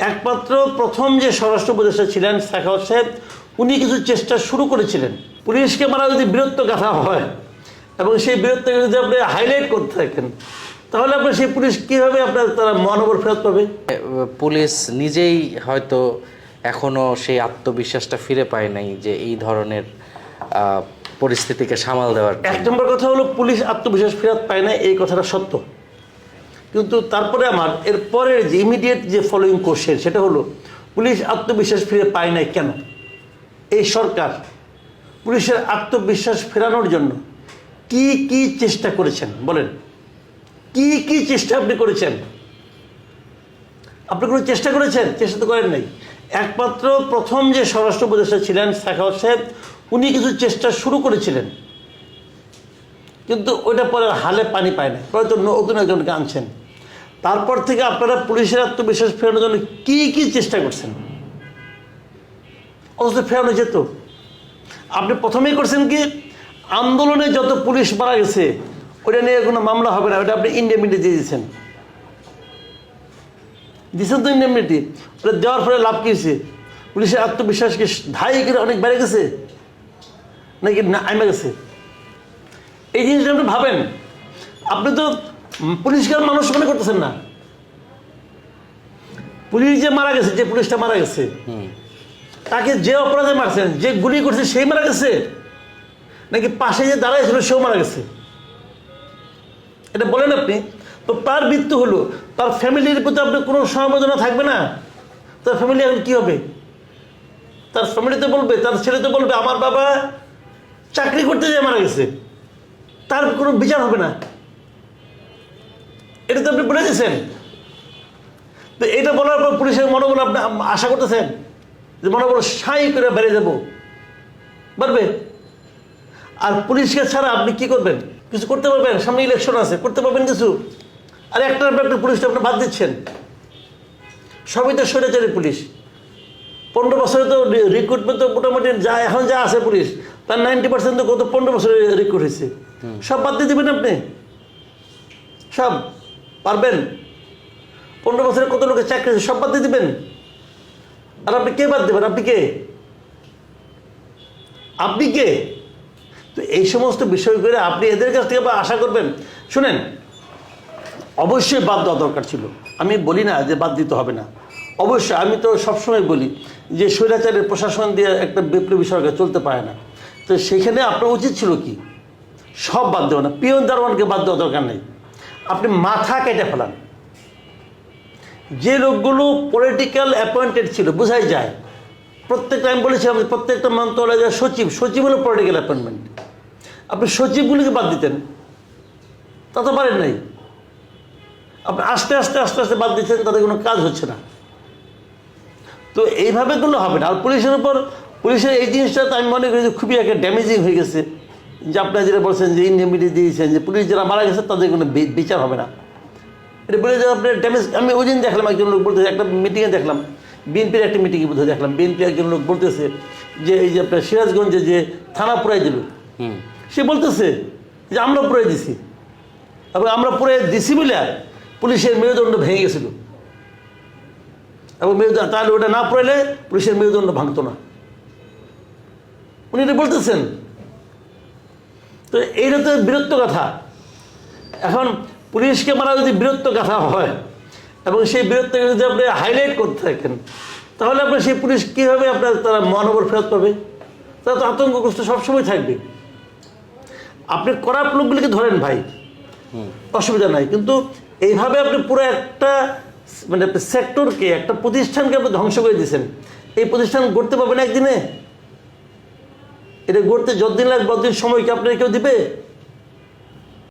একমাত্র প্রথম যে স্বরাষ্ট্র উপদেষ্টা ছিলেন সাখাওয়াত সাহেব, উনি কিছু চেষ্টা শুরু করেছিলেন। পুলিশকে মারা যদি বীরত্ব গাথা হয় এবং সেই বীরত্বকে যদি আপনি হাইলাইট করতে থাকেন, তাহলে আপনার সেই পুলিশ কীভাবে আপনার তারা মহানগর ফেরত পাবে? পুলিশ নিজেই হয়তো এখনো সেই আত্মবিশ্বাসটা ফিরে পায় নাই যে এই ধরনের পরিস্থিতিকে সামাল দেওয়ার। এক নম্বর কথা হলো, পুলিশ আত্মবিশ্বাস ফেরত পায় না, এই কথাটা সত্য। কিন্তু তারপরে আমার এর পরের যে ইমিডিয়েট যে ফলোয়িং কোশ্চেন, সেটা হলো পুলিশ আত্মবিশ্বাস ফিরে পায় নাই কেন? এই সরকার পুলিশের আত্মবিশ্বাস ফেরানোর জন্য কি কি চেষ্টা করেছেন বলেন? কি কি চেষ্টা আপনি করেছেন? আপনি কোনো চেষ্টা করেছেন? চেষ্টা তো করেন নাই। একমাত্র প্রথম যে স্বরাষ্ট্র উপদেষ্টা ছিলেন সাখাওয়াত সাহেব, উনি কিছু চেষ্টা শুরু করেছিলেন, কিন্তু ওইটা পরে হালে পানি পায় না, হয়তো নতুন একজনকে আনছেন। তারপর থেকে আপনারা পুলিশের আত্মবিশ্বাস ফেরানোর জন্য কি কি চেষ্টা করছেন? অথচ ফেরানো যেত। আপনি প্রথমেই করছেন কি, আন্দোলনে যত পুলিশ মারা গেছে ওইটা নিয়ে কোনো মামলা হবে না, ওটা আপনি ইন্ডেমনিটি দিয়ে দিচ্ছেন। দিচ্ছেন তো ইন্ডেমনিটি। ওটা দেওয়ার ফলে লাভ কী হয়েছে? পুলিশের আত্মবিশ্বাস কি ধাই করে অনেক বেড়ে গেছে নাকি না আমে গেছে? এই জিনিসটা আপনি ভাবেন। আপনি তো পুলিশকে মানুষ মনে করতেছেন না। পুলিশ যে মারা গেছে, যে পুলিশটা মারা গেছে, তাকে যে অপরাধে মারছেন, যে গুলি করছে সেই মারা গেছে, নাকি পাশে যে দাঁড়াইছিল সেও মারা গেছে? এটা বলেন আপনি। তো তার মৃত্যু হলো, তার ফ্যামিলির প্রতি আপনার কোনো সমবেদনা থাকবে না? তার ফ্যামিলি এখন কী হবে? তার ফ্যামিলিতে বলবে, তার ছেলেতে বলবে আমার বাবা চাকরি করতে যেয়ে মারা গেছে, তার কোনো বিচার হবে না। এটা তো আপনি বলে দিয়েছেন। তো এটা বলার পর পুলিশের মনোবল আপনি আশা করতেছেন যে মনোবল সাই করে বেড়ে যাব, পারবে? আর পুলিশকে ছাড়া আপনি কি করবেন? কিছু করতে পারবেন? সামনে ইলেকশন আছে, করতে পারবেন কিছু? আর একটার পর একটা পুলিশটা আপনি বাদ দিচ্ছেন। সবই তো স্বৈরাচারী পুলিশ। 15 বছরে তো রিক্রুটমেন্ট তো মোটামুটি যা এখন যা আছে পুলিশ, তার 90% তো গত 15 বছরে রিক্রুট হয়েছে। সব বাদ দিয়ে দেবেন আপনি? সব পারবেন? 15 বছরে কত লোকের চাকরি আছে, সব বাদ দিয়ে দেবেন? আর আপনি কে বাদ দেবেন? আপনি কে? আপনি কে? তো এই সমস্ত বিষয় করে আপনি এদের কাছ থেকে আশা করবেন? শুনেন, অবশ্যই বাদ দেওয়া দরকার ছিল। আমি বলি না যে বাদ দিতে হবে না, অবশ্যই। আমি তো সবসময় বলি যে স্বৈরাচারের প্রশাসন দিয়ে একটা বিপ্লবী সরকার চলতে পারে না। তো সেখানে আপনার উচিত ছিল কি, সব বাদ দেওয়া না। পিয়ন দারোয়ানকে বাদ দেওয়া দরকার নেই, আপনি মাথা কেটে ফেলান। যে লোকগুলো পলিটিক্যাল অ্যাপয়েন্টেড ছিল, বোঝাই যায়। প্রত্যেকটা আমি বলেছিলাম প্রত্যেকটা মন্ত্রণালয়ের সচিব হলো পলিটিক্যাল অ্যাপয়েন্টমেন্ট। আপনি সচিবগুলিকে বাদ দিতেন, তা তো পারেন নাই। আপনি আস্তে আস্তে আস্তে আস্তে বাদ দিচ্ছেন, তাতে কোনো কাজ হচ্ছে না। তো এইভাবে করলে হবে না। আর পুলিশের উপর, পুলিশের এই জিনিসটা তো আমি মনে করি যে খুবই একটা ড্যামেজিং হয়ে গেছে। যে আপনারা যেটা বলছেন যে ইন্ডেমনিটি দিয়েছেন, যে পুলিশ যারা মারা গেছে তাদের কোনো বিচার হবে না, এটা বলে যে আপনার ড্যামেজ। আমি ওই দিন দেখলাম একজন লোক বলতেছে, একটা মিটিংয়ে দেখলাম, বিএনপির একটা মিটিংয়ে বোধহয় দেখলাম, বিএনপি একজন লোক বলতেছে যে এই যে আপনার সিরাজগঞ্জে যে থানা পুরাই দিল, সে বলতেছে যে আমরা পুরাই দিছি, এবং আমরা পুরাই দিছি বলে পুলিশের মেরুদণ্ড ভেঙে গেছিল, এবং মেরুদণ্ড তাহলে ওটা না পুরাইলে পুলিশের মেরুদণ্ড ভাঙতো না। উনি এটা বলতেছেন। তো এইটা তো বীরত্ব কথা। এখন পুলিশকে মারা যদি বীরত্ব গাথা হয় এবং সেই বীরত্বকে যদি আপনি হাইলাইট করতে থাকেন, তাহলে আপনার সেই পুলিশ কীভাবে আপনার তারা মহানগর ফেরত পাবে? তারা তো আতঙ্কগ্রস্ত সবসময় থাকবে। আপনি করাপ্ট লোকগুলিকে ধরেন ভাই, অসুবিধা নাই, কিন্তু এইভাবে আপনি পুরো একটা মানে সেক্টরকে, একটা প্রতিষ্ঠানকে আপনি ধ্বংস করে দিয়েছেন। এই প্রতিষ্ঠান গড়তে পারবেন একদিনে? এটা গড়তে যতদিন লাগবে ততদিন সময় কি আপনার কেউ দিবে?